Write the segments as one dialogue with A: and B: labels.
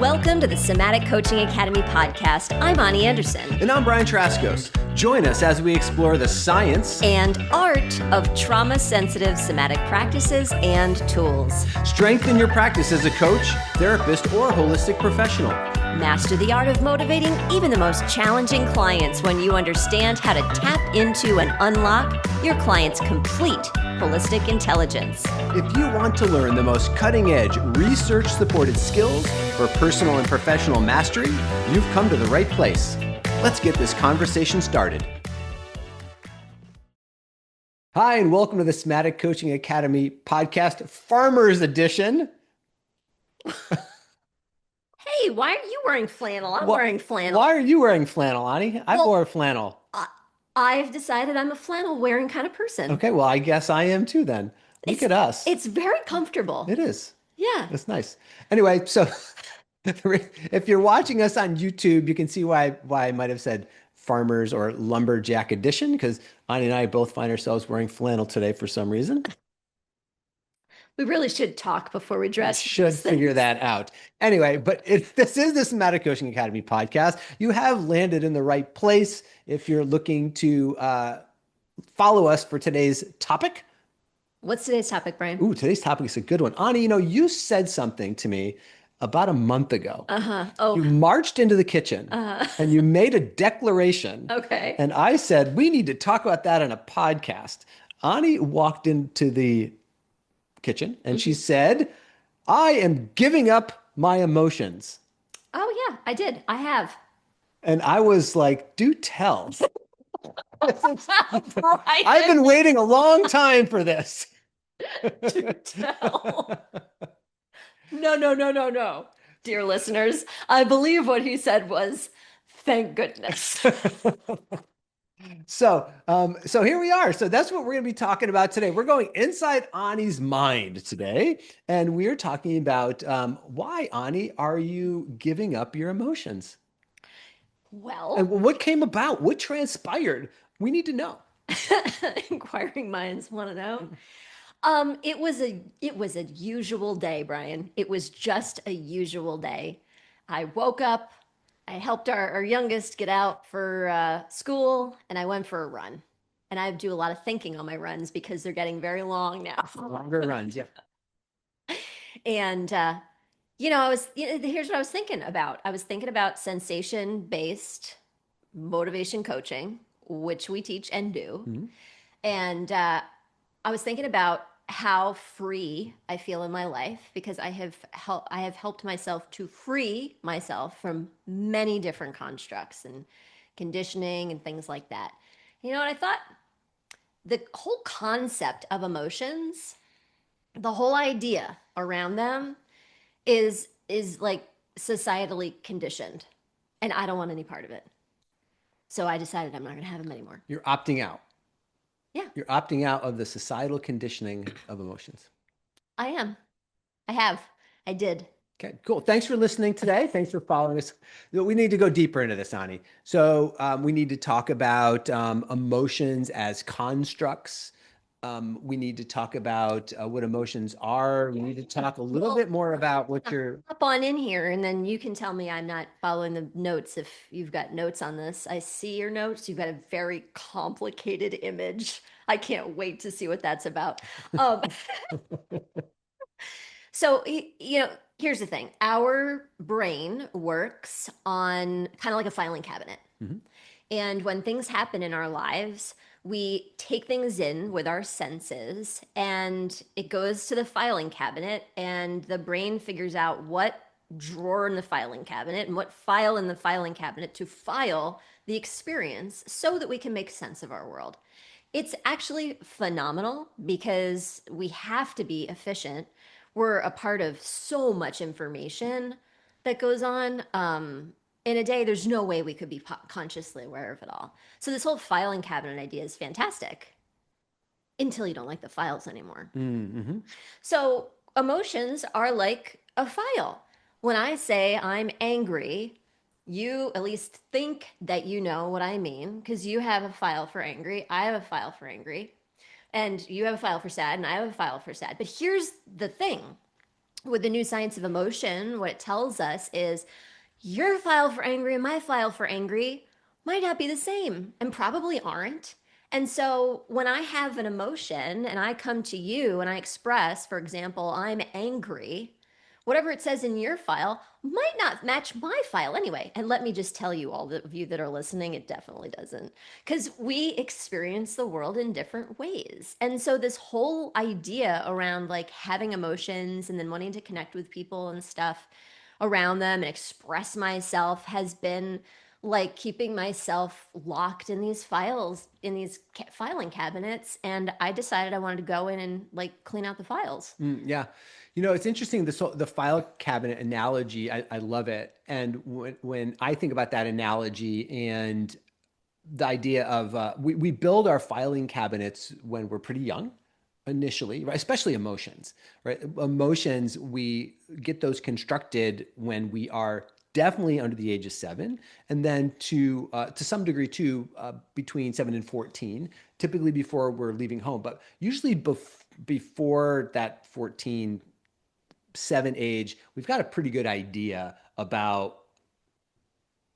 A: Welcome to the Somatic Coaching Academy podcast. I'm Ani Anderson.
B: And I'm Brian Trzaskos. Join us as we explore the science
A: and art of trauma-sensitive somatic practices and tools.
B: Strengthen your practice as a coach, therapist, or holistic professional.
A: Master the art of motivating even the most challenging clients when you understand how to tap into and unlock your client's complete holistic intelligence.
B: If you want to learn the most cutting-edge, research-supported skills for personal and professional mastery, you've come to the right place. Let's get this conversation started. Hi, and welcome to the Somatic Coaching Academy podcast, Farmers Edition.
A: Hey, why are you wearing flannel? I'm wearing flannel.
B: Why are you wearing flannel, Ani? I wore flannel.
A: I've decided I'm a flannel wearing kind of person.
B: Okay, well, I guess I am too then. Look at us.
A: It's very comfortable.
B: It is.
A: Yeah.
B: It's nice. Anyway, so if you're watching us on YouTube, you can see why I might have said farmers or lumberjack edition, because Ani and I both find ourselves wearing flannel today for some reason.
A: We really should talk before we dress.
B: We should figure that out. Anyway, but this is the Somatic Coaching Academy podcast. You have landed in the right place if you're looking to follow us for today's topic.
A: What's today's topic, Brian?
B: Ooh, today's topic is a good one. Ani, you said something to me about a month ago.
A: Oh.
B: You marched into the kitchen and you made a declaration.
A: Okay.
B: And I said, we need to talk about that on a podcast. Ani walked into the kitchen and she said, I am giving up my emotions.
A: Oh yeah, I did. I have.
B: And I was like, do tell.
A: Right.
B: I've been waiting a long time for this.
A: Do tell. No. Dear listeners, I believe what he said was, thank goodness.
B: So here we are. So that's what we're going to be talking about today. We're going inside Ani's mind today, and we're talking about why, Ani, are you giving up your emotions?
A: Well,
B: and what came about? What transpired? We need to know.
A: Inquiring minds want to know. It was a usual day, Brian. It was just a usual day. I woke up. I helped our youngest get out for school, and I went for a run. And I do a lot of thinking on my runs because they're getting very long now.
B: Longer runs, yeah.
A: And here's what I was thinking about. I was thinking about sensation-based motivation coaching, which we teach and do. Mm-hmm. And I was thinking about how free I feel in my life because I have helped myself to free myself from many different constructs and conditioning and things like that. And I thought the whole concept of emotions, the whole idea around them is like societally conditioned, and I don't want any part of it. So I decided I'm not going to have them anymore.
B: You're opting out.
A: Yeah.
B: You're opting out of the societal conditioning of emotions.
A: I am. I did.
B: Okay, cool. Thanks for listening today. Thanks for following us. We need to go deeper into this, Ani. So we need to talk about emotions as constructs. We need to talk about what emotions are. We need to talk a little bit more about what you're...
A: Hop on in here, and then you can tell me I'm not following the notes if you've got notes on this. I see your notes. You've got a very complicated image. I can't wait to see what that's about. So, here's the thing. Our brain works on kind of like a filing cabinet. Mm-hmm. And when things happen in our lives, we take things in with our senses and it goes to the filing cabinet, and the brain figures out what drawer in the filing cabinet and what file in the filing cabinet to file the experience so that we can make sense of our world. It's actually phenomenal because we have to be efficient. We're a part of so much information that goes on. In a day, there's no way we could be consciously aware of it all. So this whole filing cabinet idea is fantastic until you don't like the files anymore. Mm-hmm. So emotions are like a file. When I say I'm angry, you at least think that you know what I mean because you have a file for angry. I have a file for angry. And you have a file for sad and I have a file for sad. But here's the thing. with the new science of emotion, what it tells us is your file for angry and my file for angry might not be the same and probably aren't. And so when I have an emotion and I come to you and I express, for example, I'm angry, whatever it says in your file might not match my file anyway. And let me just tell you, all of you that are listening, it definitely doesn't. Because we experience the world in different ways. And so, this whole idea around like having emotions and then wanting to connect with people and stuff around them and express myself has been like keeping myself locked in these files in these filing cabinets, and I decided I wanted to go in and like clean out the files.
B: Yeah. You know, it's interesting. The file cabinet analogy, I love it. And when I think about that analogy and the idea of we build our filing cabinets when we're pretty young initially, right? Especially emotions, right? Emotions, we get those constructed when we are definitely under the age of 7, and then to some degree too between 7 and 14, typically before we're leaving home, but usually before that 14, 7 age, we've got a pretty good idea about,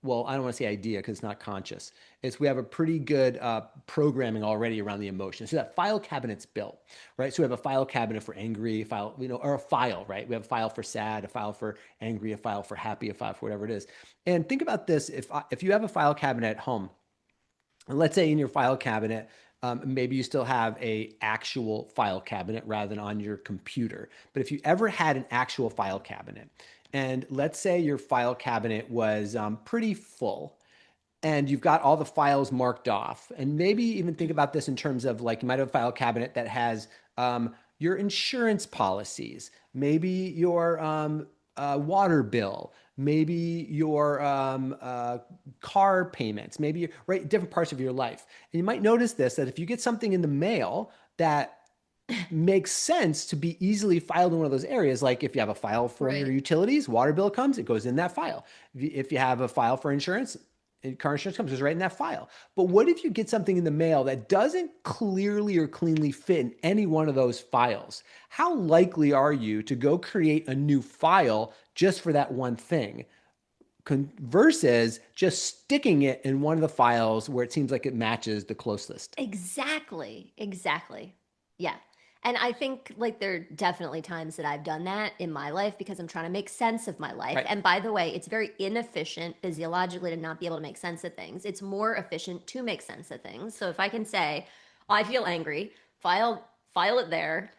B: well, I don't want to say idea because it's not conscious. It's we have a pretty good programming already around the emotions. So that file cabinet's built, right? So we have a file cabinet for angry, file, or a file, right? We have a file for sad, a file for angry, a file for happy, a file for whatever it is. And think about this: if you have a file cabinet at home, and let's say in your file cabinet, maybe you still have a actual file cabinet rather than on your computer. But if you ever had an actual file cabinet, and let's say your file cabinet was pretty full, and you've got all the files marked off, and maybe even think about this in terms of like you might have a file cabinet that has your insurance policies, maybe your water bill, maybe your car payments, maybe right different parts of your life. And you might notice this that if you get something in the mail that makes sense to be easily filed in one of those areas. Like if you have a file for your
A: Right.
B: utilities, water bill comes, it goes in that file. If you have a file for insurance, car insurance comes, it's right in that file. But what if you get something in the mail that doesn't clearly or cleanly fit in any one of those files? How likely are you to go create a new file just for that one thing? Versus just sticking it in one of the files where it seems like it matches the close list.
A: Exactly. Exactly. Yeah. And I think like there are definitely times that I've done that in my life because I'm trying to make sense of my life.
B: Right.
A: And by the way, it's very inefficient physiologically to not be able to make sense of things. It's more efficient to make sense of things. So if I can say, I feel angry, file it there,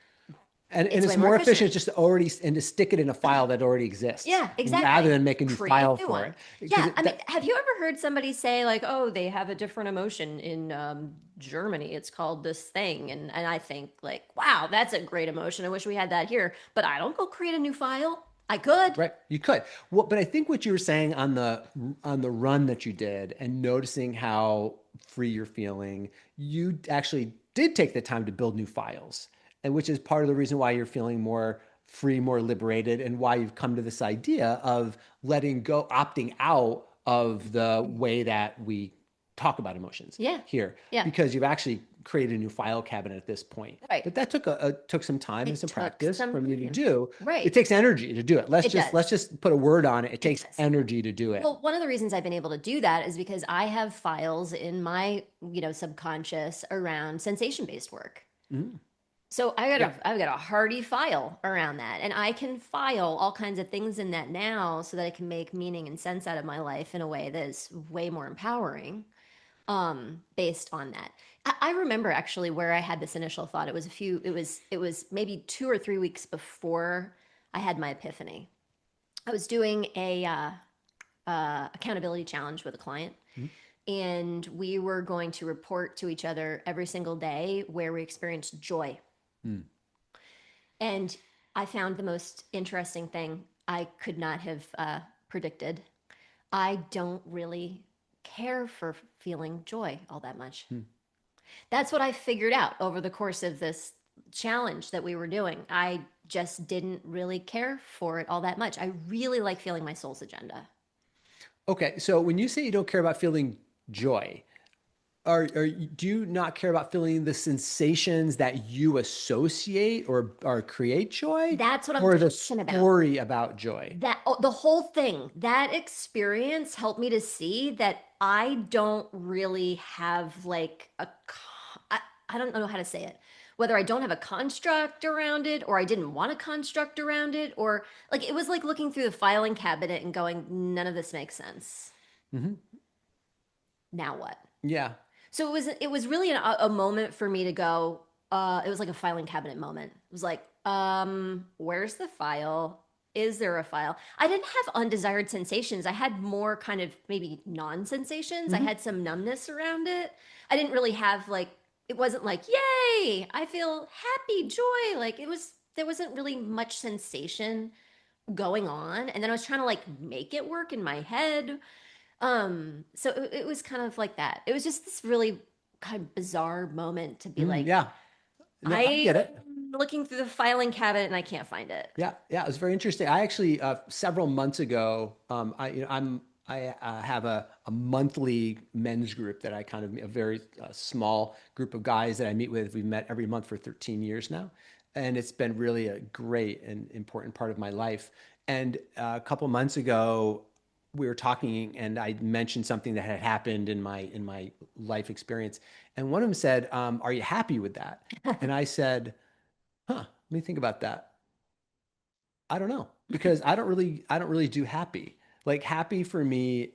B: And
A: it's way
B: it's
A: more
B: more
A: efficient.
B: efficient just to already and to stick it in a file that already exists
A: Yeah,
B: rather
A: exactly.
B: than make a new
A: Create
B: file
A: a new
B: for
A: one.
B: it. Because
A: Yeah, I mean, have you ever heard somebody say like, "Oh, they have a different emotion in Germany. It's called this thing," and I think like, "Wow, that's a great emotion. I wish we had that here." But I don't go create a new file. I could.
B: right, you could. Well, but I think what you were saying on the run that you did and noticing how free you're feeling, you actually did take the time to build new files, and which is part of the reason why you're feeling more free, more liberated, and why you've come to this idea of letting go, opting out of the way that we talk about emotions
A: Yeah,
B: here,
A: yeah,
B: because you've actually created a new file cabinet at this point.
A: right.
B: But that took some time and
A: It
B: some
A: took
B: practice
A: some
B: from you to
A: time.
B: do. It
A: Right.
B: takes energy to do it.
A: It
B: Let's
A: does.
B: just put a word on it. It
A: It
B: takes
A: does.
B: energy to do it.
A: Well, one of the reasons I've been able to do that is because I have files in my, subconscious around sensation-based work.
B: Mhm.
A: So
B: Yeah.
A: I've got a hearty file around that, and I can file all kinds of things in that now so that I can make meaning and sense out of my life in a way that is way more empowering, based on that. I remember actually where I had this initial thought. It was maybe 2 or 3 weeks before I had my epiphany. I was doing a accountability challenge with a client,
B: Mhm.
A: and we were going to report to each other every single day where we experienced joy.
B: Mm.
A: And I found the most interesting thing I could not have predicted. I don't really care for feeling joy all that much.
B: Mm.
A: That's what I figured out over the course of this challenge that we were doing. I just didn't really care for it all that much. I really like feeling my soul's agenda.
B: Okay, so when you say you don't care about feeling joy, do you not care about feeling the sensations that you associate or create joy,
A: That's what I'm
B: or the
A: talking about.
B: story about joy?
A: That the whole thing, that experience helped me to see that I don't really have like I don't know how to say it. Whether I don't have a construct around it or I didn't want a construct around it, or like it was like looking through the filing cabinet and going, none of this makes sense.
B: Hmm.
A: Now what?
B: Yeah.
A: So it was really a moment for me to go. It was like a filing cabinet moment. It was like, where's the file? Is there a file? I didn't have undesired sensations. I had more kind of maybe non-sensations. I
B: Hmm.
A: had some numbness around it. I didn't really have like, it wasn't like, yay, I feel happy, joy. Like it was, there wasn't really much sensation going on. And then I was trying to like make it work in my head. So it was kind of like that. It was just this really kind of bizarre moment to be like,
B: Yeah. No, I
A: I'm
B: get it.
A: looking through the filing cabinet and I can't find it.
B: Yeah, yeah, it was very interesting. I actually several months ago, I have a monthly men's group that I kind of a very small group of guys that I meet with. We've met every month for 13 years now, and it's been really a great and important part of my life. And a couple months ago, we were talking, and I mentioned something that had happened in my life experience, and one of them said, "Are you happy with that?" And I said, "Huh, let me think about that." I don't know because I don't really do happy. Like happy for me,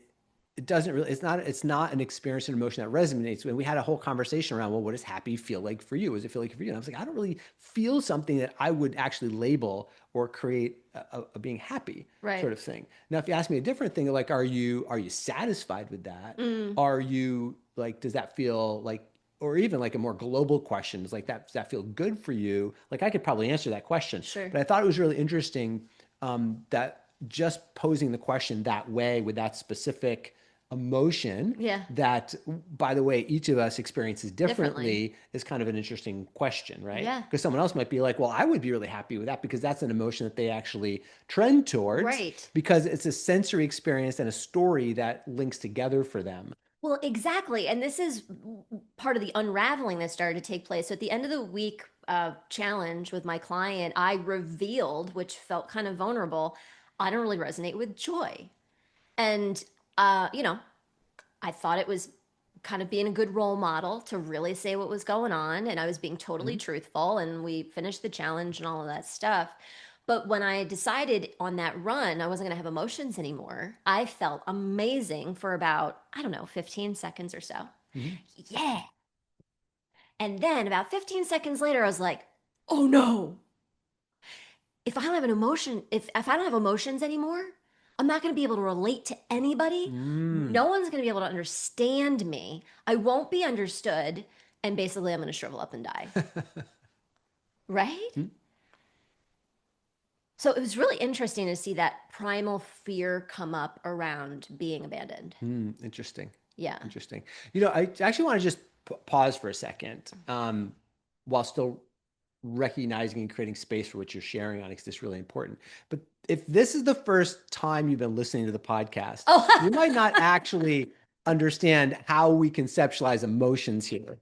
B: it doesn't really, it's not an experience and emotion that resonates. And we had a whole conversation around, well, what does happy feel like for you? What does it feel like for you? And I was like, I don't really feel something that I would actually label or create a being happy
A: Right.
B: sort of thing. Now, if you ask me a different thing, like, are you satisfied with that?
A: Mm,
B: Are you like, does that feel like, or even like a more global question is like that, does that feel good for you? Like I could probably answer that question,
A: sure.
B: but I thought it was really interesting that just posing the question that way with that specific emotion
A: Yeah.
B: that, by the way, each of us experiences
A: Differently.
B: differently is kind of an interesting question, right?
A: Yeah.
B: Because someone else might be like, well, I would be really happy with that because that's an emotion that they actually trend towards
A: Right.
B: because it's a sensory experience and a story that links together for them.
A: Well, exactly. And this is part of the unraveling that started to take place. So at the end of the week challenge with my client, I revealed, which felt kind of vulnerable, I don't really resonate with joy. And, you know, I thought it was kind of being a good role model to really say what was going on. And I was being totally
B: Mhm.
A: truthful. And we finished the challenge and all of that stuff. But when I decided on that run, I wasn't going to have emotions anymore. I felt amazing for about, I don't know, 15 seconds or so.
B: Mhm.
A: Yeah. And then about 15 seconds later, I was like, oh no, if I don't have an emotion, if I don't have emotions anymore, I'm not going to be able to relate to anybody.
B: Mm.
A: No one's going to be able to understand me. I won't be understood. And basically, I'm going to shrivel up and die. Right? So it was really interesting to see that primal fear come up around being abandoned.
B: Interesting.
A: Yeah.
B: Interesting. I actually want to just pause for a second, while still recognizing and creating space for what you're sharing on because it's really important. But if this is the first time you've been listening to the podcast, you might not
A: Oh,
B: actually understand how we conceptualize emotions here.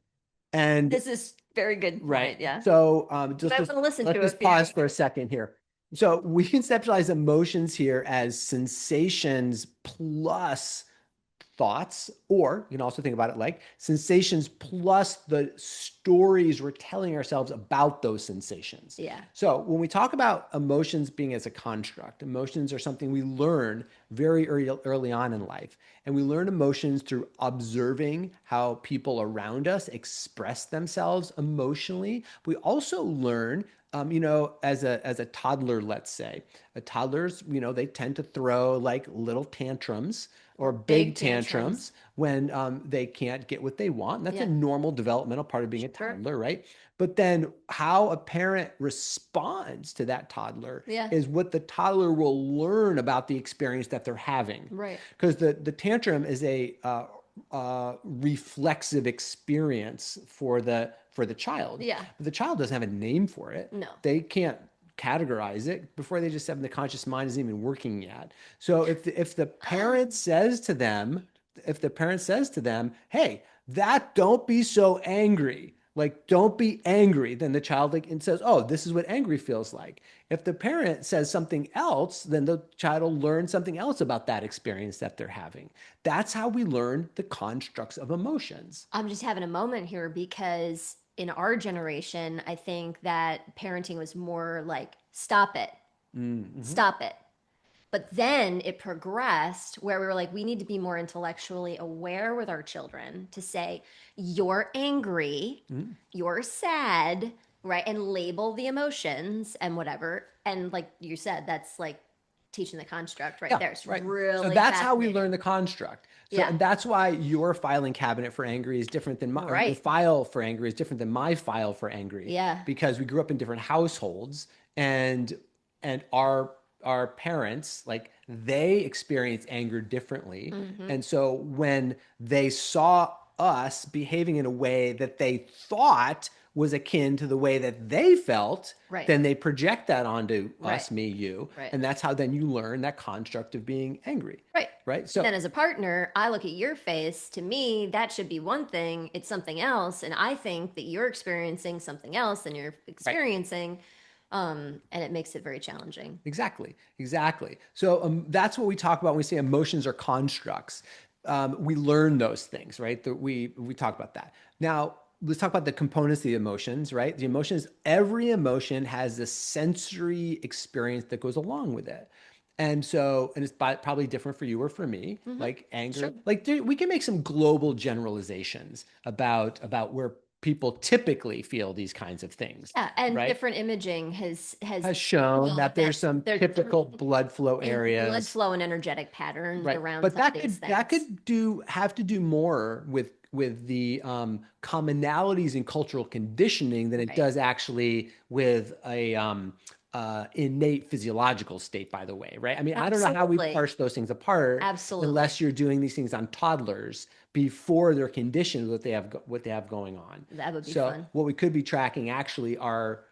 B: And
A: this is very good
B: right.
A: point. Yeah.
B: So
A: You
B: just
A: might
B: let's
A: want to listen
B: let's
A: to a
B: just
A: few.
B: pause for a second here. So we conceptualize emotions here as sensations plus thoughts, or you can also think about it like sensations plus the stories we're telling ourselves about those sensations.
A: Yeah.
B: So when we talk about emotions being as a construct, emotions are something we learn very early on in life. And we learn emotions through observing how people around us express themselves emotionally. We also learn as a toddler, let's say, toddlers, they tend to throw like little tantrums or
A: Or
B: big
A: big tantrums.
B: tantrums when they can't get what they want. And that's a
A: Yeah.
B: normal developmental part of being a
A: Sure.
B: toddler, right? But then how a parent responds to that toddler
A: Yeah.
B: is what the toddler will learn about the experience that they're having.
A: Right.
B: Because the tantrum is a reflexive experience for the child.
A: Yeah.
B: But the child doesn't have a name for it.
A: No.
B: They can't categorize it before they just have the conscious mind isn't even working yet. So if the parent says to them, hey, that don't be so angry. Like, don't be angry. Then the child like and says, oh, this is what angry feels like. If the parent says something else, then the child will learn something else about that experience that they're having. That's how we learn the constructs of emotions.
A: I'm just having a moment here because in our generation, I think that parenting was more like, stop it,
B: Mm-hmm.
A: stop it. But then it progressed where we were like, we need to be more intellectually aware with our children to say, you're angry,
B: Mm-hmm.
A: you're sad, right? And label the emotions and whatever. And like you said, that's like teaching the construct right
B: Yeah,
A: there. It's
B: right. So
A: really
B: that's how we learn
A: fascinating.
B: the construct. So,
A: Yeah,
B: and that's why your filing cabinet for angry is different than my, or your
A: right.
B: file for angry is different than my file for angry,
A: Yeah.
B: because we grew up in different households, and our parents, like, they experience anger differently.
A: Mm-hmm.
B: And so when they saw us behaving in a way that they thought was akin to the way that they felt,
A: Right.
B: then they project that onto
A: Right.
B: us, me, you,
A: Right.
B: and that's how then you learn that construct of being angry,
A: Right.
B: right?
A: And
B: So
A: then as a partner, I look at your face. To me, that should be one thing. It's something else. And I think that you're experiencing something else than you're
B: right,
A: experiencing. And it makes it very challenging.
B: exactly, exactly. So that's what we talk about when we say emotions are constructs. We learn those things, right? That we talk about that. Now let's talk about the components of the emotions, right? The emotions, every emotion has a sensory experience that goes along with it. And so, and it's probably different for you or for me,
A: Mm-hmm.
B: like
A: Sure.
B: anger. Like we can make some global generalizations about where people typically feel these kinds of things,
A: Yeah. And
B: right?
A: different imaging has
B: Has shown
A: shown
B: that
A: that
B: there's some
A: there's
B: typical blood flow
A: blood
B: areas,
A: flow and energetic patterns
B: right?
A: around
B: But
A: some of these
B: that
A: things.
B: could do have to do more with the commonalities in cultural conditioning than it
A: Right.
B: does actually with a innate physiological state. By the way, right? I mean, I don't know how we
A: Absolutely.
B: parse those things apart
A: Absolutely.
B: unless you're doing these things on toddlers before they're conditioned what they have going on.
A: That would be
B: So
A: fun.
B: what we could be tracking actually are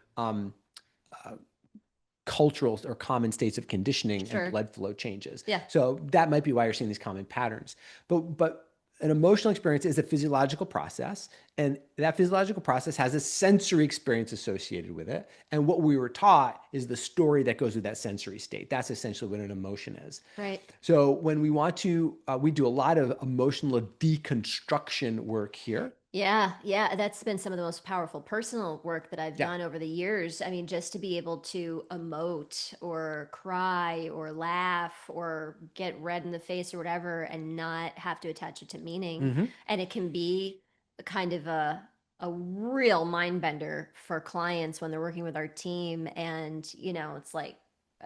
B: cultural or common states of conditioning and
A: Sure.
B: blood flow changes.
A: Yeah.
B: So that might be why you're seeing these common patterns. But an emotional experience is a physiological process, and that physiological process has a sensory experience associated with it. And what we were taught is the story that goes with that sensory state. That's essentially what an emotion is.
A: Right.
B: So when we want to, we do a lot of emotional deconstruction work here.
A: Yeah, yeah, that's been some of the most powerful personal work that I've
B: Yeah.
A: done over the years. I mean, just to be able to emote or cry or laugh or get red in the face or whatever and not have to attach it to meaning.
B: Hmm.
A: And it can be kind of a real mind bender for clients when they're working with our team and, it's like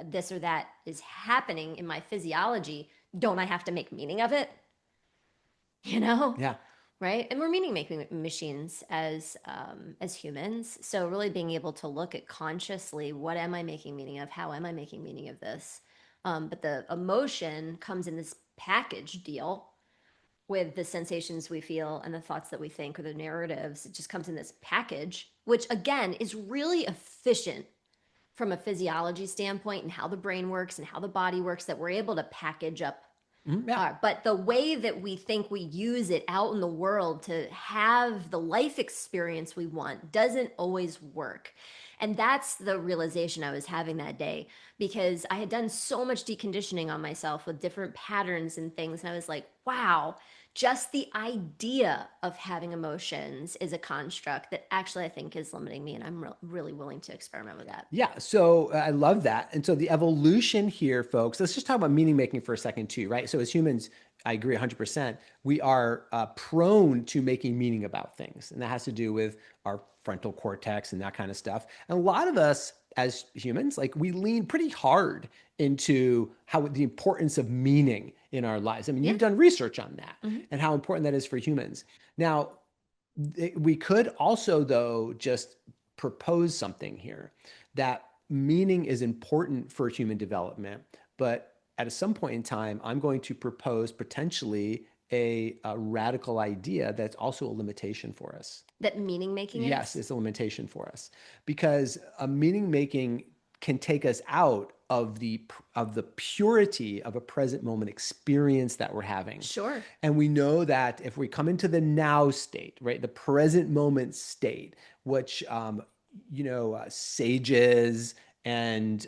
A: this or that is happening in my physiology. Don't I have to make meaning of it? You know?
B: Yeah.
A: Right, and we're meaning making machines as humans, so really being able to look at consciously, what am I making meaning of, how am I making meaning of this, but the emotion comes in this package deal with the sensations we feel and the thoughts that we think or the narratives. It just comes in this package, which again is really efficient from a physiology standpoint and how the brain works and how the body works, that we're able to package up.
B: Mhm. Yeah.
A: But the way that we think we use it out in the world to have the life experience we want doesn't always work. And that's the realization I was having that day because I had done so much deconditioning on myself with different patterns and things. And I was like, wow, just the idea of having emotions is a construct that actually I think is limiting me. And I'm really willing to experiment with that.
B: Yeah, so I love that. And so the evolution here, folks, let's just talk about meaning making for a second too, right? So as humans, I agree 100%, we are prone to making meaning about things. And that has to do with our frontal cortex and that kind of stuff. And a lot of us as humans, like, we lean pretty hard into how the importance of meaning in our lives. I mean,
A: Yeah.
B: you've done research on that
A: Hmm.
B: and how important that is for humans. Now, we could also, though, just propose something here that meaning is important for human development, but at some point in time, I'm going to propose potentially a radical idea that's also a limitation for us.
A: That meaning making
B: Yes,
A: is.
B: it's a limitation for us because a meaning making can take us out of the purity of a present moment experience that we're having.
A: Sure.
B: And we know that if we come into the now state, right, the present moment state, which sages and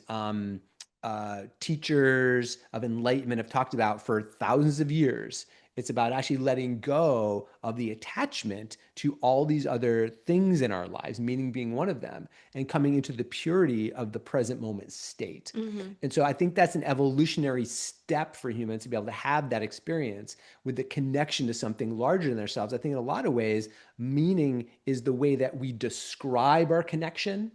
B: teachers of enlightenment have talked about for thousands of years. It's about actually letting go of the attachment to all these other things in our lives, meaning being one of them, and coming into the purity of the present moment state.
A: Mm-hmm.
B: And so I think that's an evolutionary step for humans to be able to have that experience with the connection to something larger than ourselves. I think in a lot of ways, meaning is the way that we describe our connection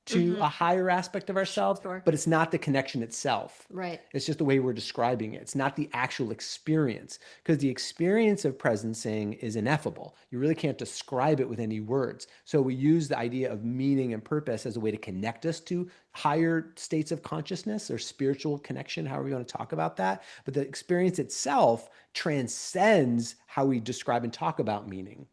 B: to
A: Mm-hmm.
B: a higher aspect of ourselves,
A: Sure.
B: but it's not the connection itself.
A: Right.
B: It's just the way we're describing it. It's not the actual experience, because the experience of presencing is ineffable. You really can't describe it with any words. So we use the idea of meaning and purpose as a way to connect us to higher states of consciousness or spiritual connection, however you want to talk about that. But the experience itself transcends how we describe and talk about meaning.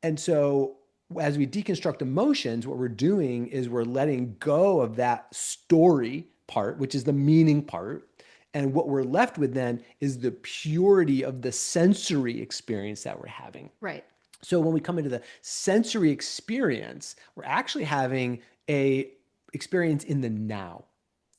B: And so as we deconstruct emotions, what we're doing is we're letting go of that story part, which is the meaning part. And what we're left with then is the purity of the sensory experience that we're having.
A: Right.
B: So when we come into the sensory experience, we're actually having a experience in the now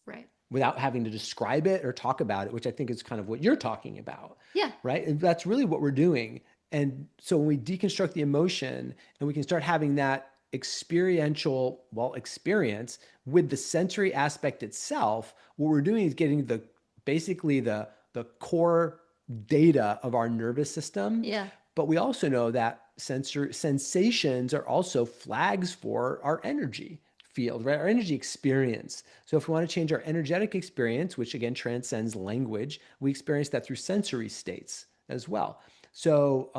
A: Right.
B: without having to describe it or talk about it, which I think is kind of what you're talking about.
A: Yeah.
B: Right. And that's really what we're doing. And so when we deconstruct the emotion and we can start having that experiential, experience with the sensory aspect itself, what we're doing is getting basically the core data of our nervous system.
A: Yeah.
B: But we also know that sensations are also flags for our energy field, right? Our energy experience. So if we want to change our energetic experience, which again transcends language, we experience that through sensory states as well. So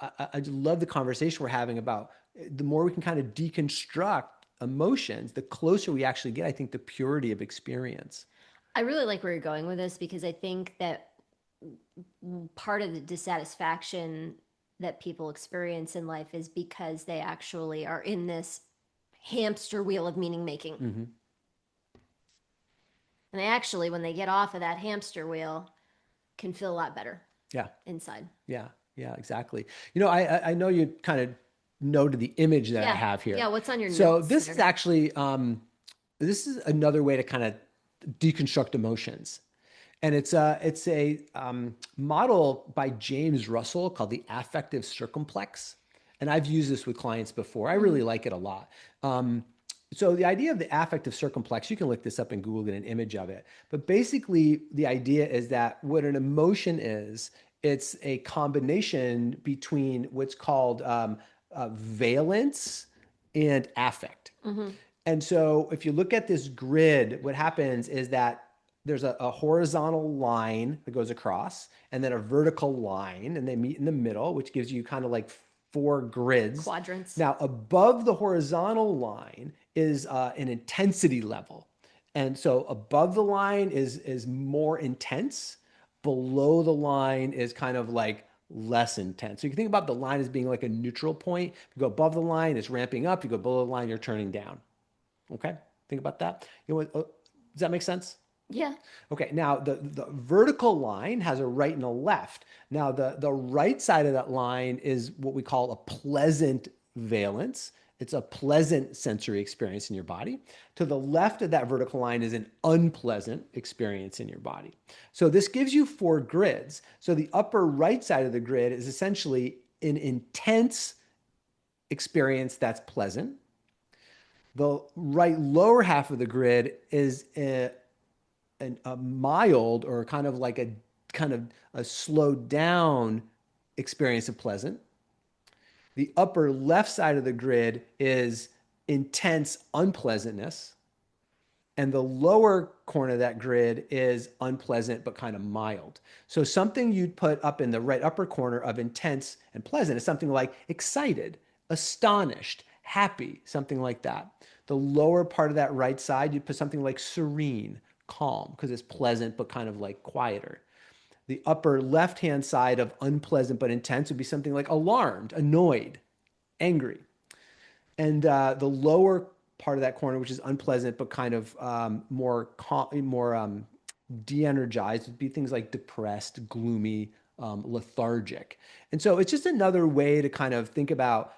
B: I love the conversation we're having about the more we can kind of deconstruct emotions, the closer we actually get, I think, the purity of experience.
A: I really like where you're going with this because I think that part of the dissatisfaction that people experience in life is because they actually are in this hamster wheel of meaning making.
B: Mm-hmm.
A: And they actually, when they get off of that hamster wheel, can feel a lot better
B: Yeah.
A: inside.
B: Yeah. Yeah, exactly. I know you kind of noted the image that I
A: Yeah.
B: have here.
A: Yeah. What's on your
B: So
A: notes
B: this is
A: there?
B: actually this is another way to kind of deconstruct emotions. And it's a model by James Russell called the affective circumplex. And I've used this with clients before. I
A: Mm-hmm.
B: really like it a lot. So the idea of the affective circumplex, you can look this up in Google, get an image of it. But basically, the idea is that what an emotion is, it's a combination between what's called valence and affect.
A: Mm-hmm.
B: And so if you look at this grid, what happens is that there's a horizontal line that goes across and then a vertical line, and they meet in the middle, which gives you kind of like four grids.
A: Quadrants.
B: Now, above the horizontal line is an intensity level. And so above the line is more intense. Below the line is kind of like less intense. So you can think about the line as being like a neutral point. If you go above the line, it's ramping up. You go below the line, you're turning down. Okay, think about that. Does that make sense?
A: Yeah.
B: Okay, now the vertical line has a right and a left. Now the right side of that line is what we call a pleasant valence. It's a pleasant sensory experience in your body. To the left of that vertical line is an unpleasant experience in your body. So this gives you four grids. So the upper right side of the grid is essentially an intense experience that's pleasant. The right lower half of the grid is a mild or kind of a slowed down experience of pleasant. The upper left side of the grid is intense unpleasantness. And the lower corner of that grid is unpleasant but kind of mild. So something you'd put up in the right upper corner of intense and pleasant is something like excited, astonished, happy, something like that. The lower part of that right side, you'd put something like serene, calm, because it's pleasant but kind of like quieter. The upper left-hand side of unpleasant but intense would be something like alarmed, annoyed, angry. And the lower part of that corner, which is unpleasant, but kind of more de-energized, would be things like depressed, gloomy, lethargic. And so it's just another way to kind of think about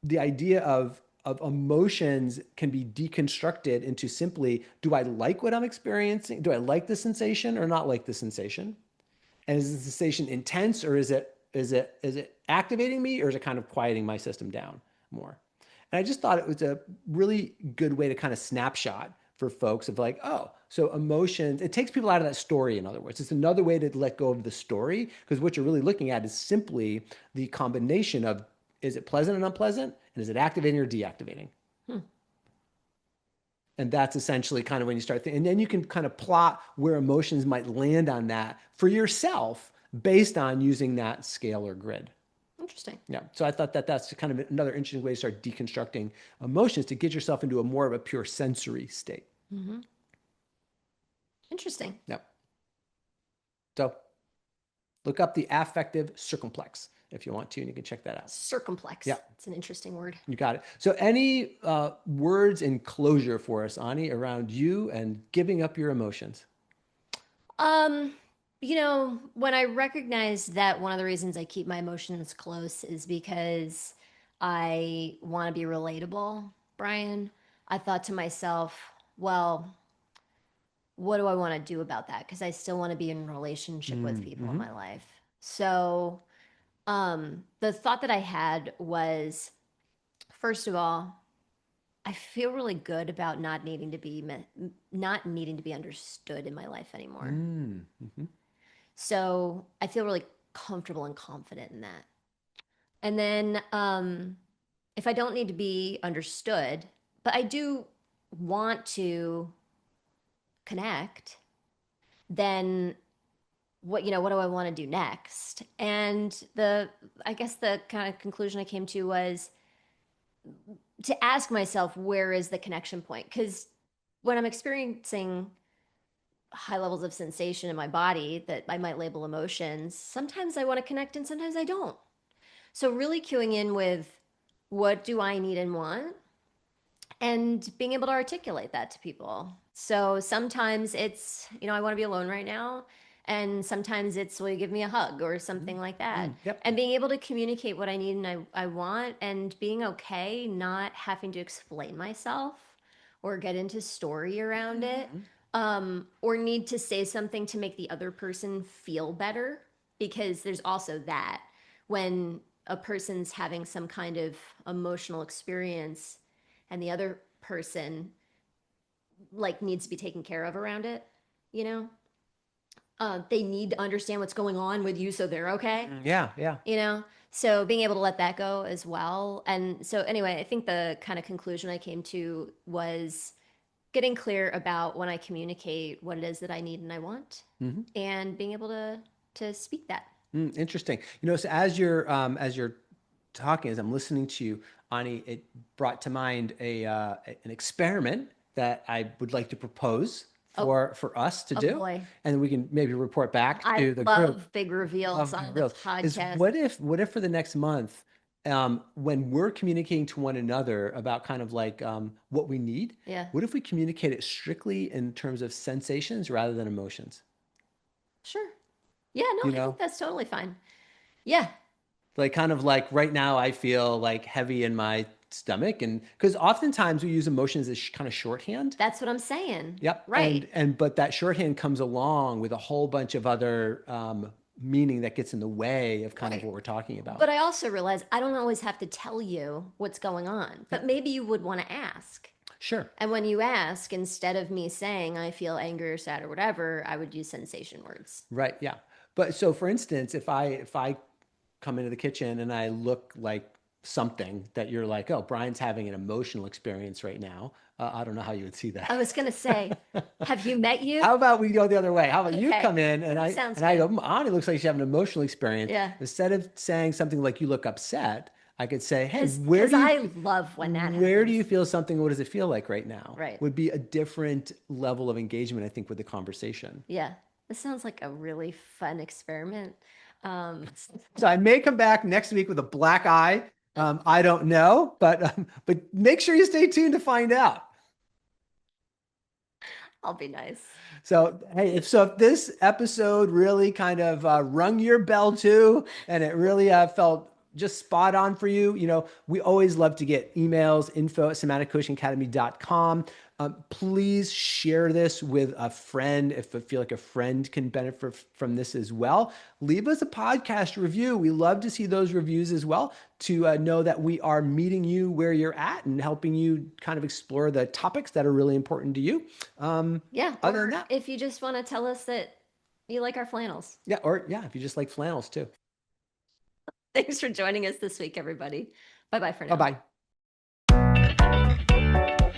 B: the idea of emotions can be deconstructed into simply, do I like what I'm experiencing? Do I like the sensation or not like the sensation? And is the sensation intense, or is it activating me, or is it kind of quieting my system down more? And I just thought it was a really good way to kind of snapshot for folks of like, oh, so emotions, it takes people out of that story, in other words. It's another way to let go of the story, because what you're really looking at is simply the combination of, is it pleasant and unpleasant? And is it activating or deactivating?
A: Hmm.
B: And that's essentially kind of when you start thinking, and then you can kind of plot where emotions might land on that for yourself based on using that scale or grid.
A: Interesting.
B: Yeah. So I thought that that's kind of another interesting way to start deconstructing emotions to get yourself into a more of a pure sensory state.
A: Mm-hmm. Interesting.
B: Yeah. So look up the affective circumplex if you want to, and you can check that out.
A: Circumplex.
B: Yeah.
A: It's an interesting word.
B: You got it. So any words in closure for us, Ani, around you and giving up your emotions?
A: Um, when I recognize that one of the reasons I keep my emotions close is because I want to be relatable, Brian, I thought to myself, well, what do I want to do about that? Because I still want to be in relationship with people in
B: Mm-hmm.
A: my life. So, the thought that I had was, first of all, I feel really good about not needing to be understood in my life anymore.
B: Mm-hmm.
A: So I feel really comfortable and confident in that. And then if I don't need to be understood, but I do want to connect, then what do I want to do next? And I guess the kind of conclusion I came to was to ask myself, where is the connection point? Because when I'm experiencing high levels of sensation in my body that I might label emotions, sometimes I want to connect and sometimes I don't. So really cueing in with, what do I need and want, and being able to articulate that to people. So sometimes it's, I want to be alone right now. And sometimes it's, will you give me a hug or something like that?
B: Yep.
A: And being able to communicate what I need and I want, and being okay not having to explain myself or get into story around it, or need to say something to make the other person feel better. Because there's also that, when a person's having some kind of emotional experience and the other person like needs to be taken care of around it, you know they need to understand what's going on with you so they're okay,
B: Yeah. Yeah.
A: so being able to let that go as well. And so anyway, I think the kind of conclusion I came to was getting clear about, when I communicate what it is that I need and I want,
B: Mm-hmm.
A: and being able to speak that.
B: Interesting. So as you're talking, as I'm listening to you, Ani, it brought to mind an experiment that I would like to propose
A: Oh,
B: for us to
A: oh
B: do,
A: boy,
B: and we can maybe report back
A: I
B: to the group.
A: love big reveals
B: Love big
A: on the
B: reels. Is
A: podcast.
B: what if for the next month, when we're communicating to one another about kind of like what we need,
A: Yeah,
B: what if we communicate it strictly in terms of sensations rather than emotions?
A: sure. Yeah, no,
B: You
A: I think
B: know,
A: that's totally fine. Yeah,
B: like kind of like right now I feel like heavy in my stomach, and because oftentimes we use emotions as kind of shorthand.
A: that's what I'm saying.
B: Yep.
A: Right.
B: And but that shorthand comes along with a whole bunch of other meaning that gets in the way of kind of
A: Right.
B: what we're talking about.
A: But I also realize I don't always have to tell you what's going on, but
B: Yep.
A: maybe you would want to ask.
B: Sure.
A: And when you ask, instead of me saying I feel angry or sad or whatever, I would use sensation words.
B: Right. Yeah. But so for instance, if I come into the kitchen and I look like something that you're like, oh, Brian's having an emotional experience right now. I don't know how you would see that.
A: I was going to say, have you met you?
B: How about we go the other way? How about you
A: Okay.
B: come in and I
A: Sounds
B: and I
A: good.
B: go, Ani looks like she's having an emotional experience.
A: Yeah.
B: Instead of saying something like you look upset, I could say, hey,
A: Because I love when that
B: where do
A: happens.
B: you feel something? What does it feel like right now?
A: Right.
B: Would be a different level of engagement, I think, with the conversation.
A: Yeah. This sounds like a really fun experiment. Um,
B: So I may come back next week with a black eye I don't know, but make sure you stay tuned to find out.
A: I'll be nice.
B: So, hey, if this episode really kind of rung your bell too, and it really felt just spot on for you, we always love to get emails, info@somaticcoachingacademy.com. Please share this with a friend if you feel like a friend can benefit from this as well. Leave us a podcast review. We love to see those reviews as well to know that we are meeting you where you're at and helping you kind of explore the topics that are really important to you.
A: Yeah.
B: Other than
A: Or
B: that,
A: if you just want to tell us that you like our flannels.
B: yeah, if you just like flannels too.
A: Thanks for joining us this week, everybody. Bye-bye for now.
B: Bye-bye.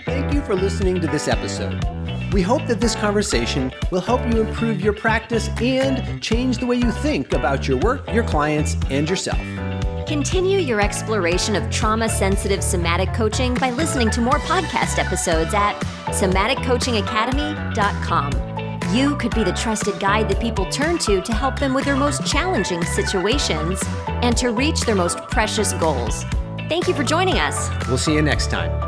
B: Thank you for listening to this episode. We hope that this conversation will help you improve your practice and change the way you think about your work, your clients, and yourself.
A: Continue your exploration of trauma-sensitive somatic coaching by listening to more podcast episodes at somaticcoachingacademy.com. You could be the trusted guide that people turn to help them with their most challenging situations and to reach their most precious goals. Thank you for joining us.
B: We'll see you next time.